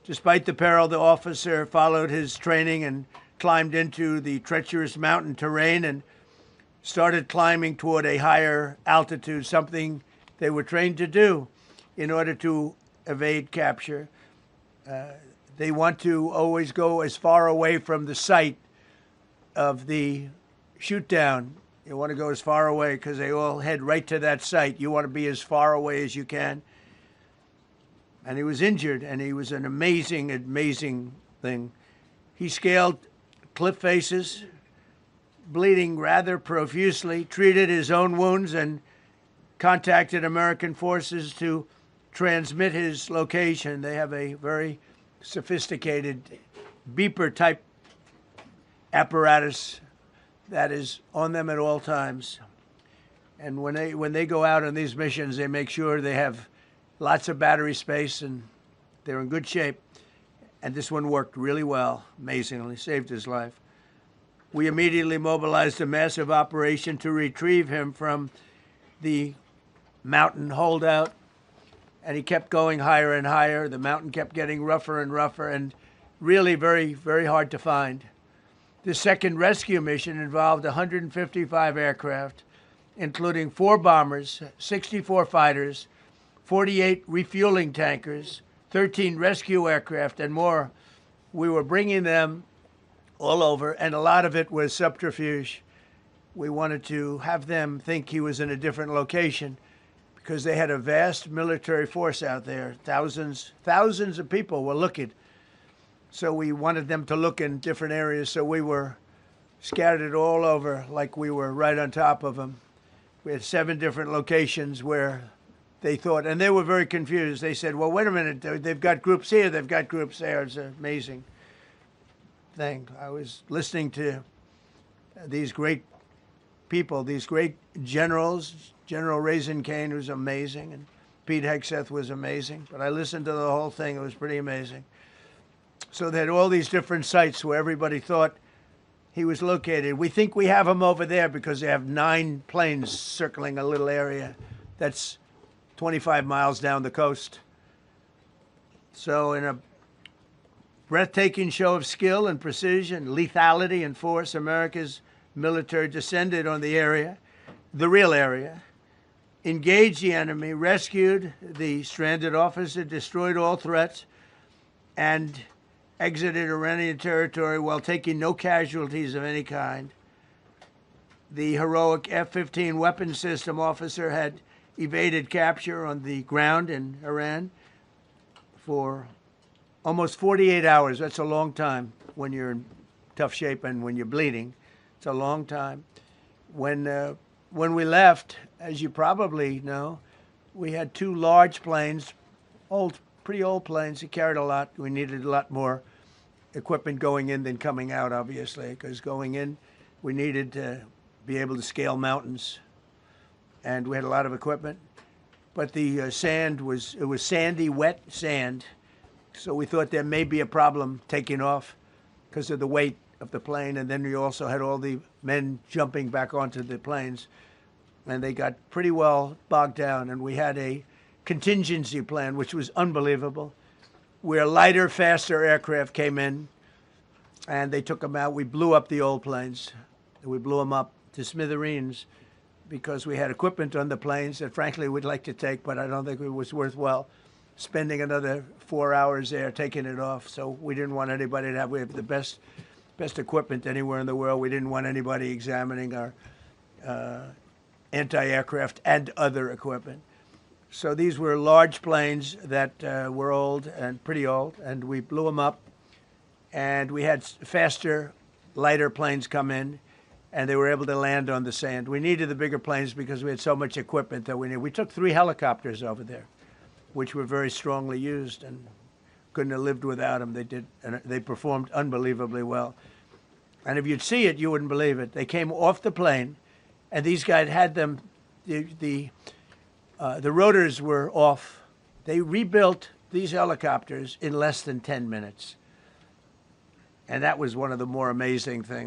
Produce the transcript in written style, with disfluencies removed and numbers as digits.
Despite the peril, the officer followed his training and climbed into the treacherous mountain terrain and started climbing toward a higher altitude, something they were trained to do in order to evade capture. They want to always go as far away from the site of the shoot down. You want to go as far away because they all head right to that site. You want to be as far away as you can. And he was injured, and he was an amazing, amazing thing. He scaled cliff faces, bleeding rather profusely, treated his own wounds, and contacted American forces to transmit his location. They have a very sophisticated beeper-type apparatus that is on them at all times. And when they go out on these missions, they make sure they have lots of battery space and they're in good shape. And this one worked really well, amazingly, saved his life. We immediately mobilized a massive operation to retrieve him from the mountain holdout. And he kept going higher and higher. The mountain kept getting rougher and rougher and really very, very hard to find. The second rescue mission involved 155 aircraft, including 4 bombers, 64 fighters, 48 refueling tankers, 13 rescue aircraft, and more. We were bringing them all over, and a lot of it was subterfuge. We wanted to have them think he was in a different location because they had a vast military force out there. Thousands of people were looking. So we wanted them to look in different areas, so we were scattered all over like we were right on top of them. We had 7 different locations where they thought, and they were very confused. They said, well, wait a minute, they've got groups here, they've got groups there. It's an amazing thing. I was listening to these great people, these great generals. General Raisin Kane was amazing, and Pete Hegseth was amazing. But I listened to the whole thing. It was pretty amazing. So they had all these different sites where everybody thought he was located. We think we have him over there because they have 9 planes circling a little area that's 25 miles down the coast. So in a breathtaking show of skill and precision, lethality and force, America's military descended on the area, the real area, engaged the enemy, rescued the stranded officer, destroyed all threats, and exited Iranian territory while taking no casualties of any kind. The heroic F-15 weapon system officer had evaded capture on the ground in Iran for almost 48 hours. That's a long time when you're in tough shape and when you're bleeding. It's a long time. When we left, as you probably know, we had 2 large planes, pretty old planes. It carried a lot. We needed a lot more equipment going in than coming out, obviously, because going in, we needed to be able to scale mountains. And we had a lot of equipment. But the sand was sandy, wet sand. So we thought there may be a problem taking off because of the weight of the plane. And then we also had all the men jumping back onto the planes. And they got pretty well bogged down. And we had a contingency plan, which was unbelievable, where lighter, faster aircraft came in, and they took them out. We blew up the old planes. We blew them up to smithereens because we had equipment on the planes that, frankly, we'd like to take, but I don't think it was worthwhile spending another 4 hours there taking it off. So we didn't want anybody to have, we have the best equipment anywhere in the world. We didn't want anybody examining our anti-aircraft and other equipment. So these were large planes that were old and pretty old, and we blew them up. And we had faster, lighter planes come in, and they were able to land on the sand. We needed the bigger planes because we had so much equipment that we needed. We took 3 helicopters over there, which were very strongly used and couldn't have lived without them. They did, and they performed unbelievably well. And if you'd see it, you wouldn't believe it. They came off the plane, and these guys had them. The rotors were off. They rebuilt these helicopters in less than 10 minutes. And that was one of the more amazing things.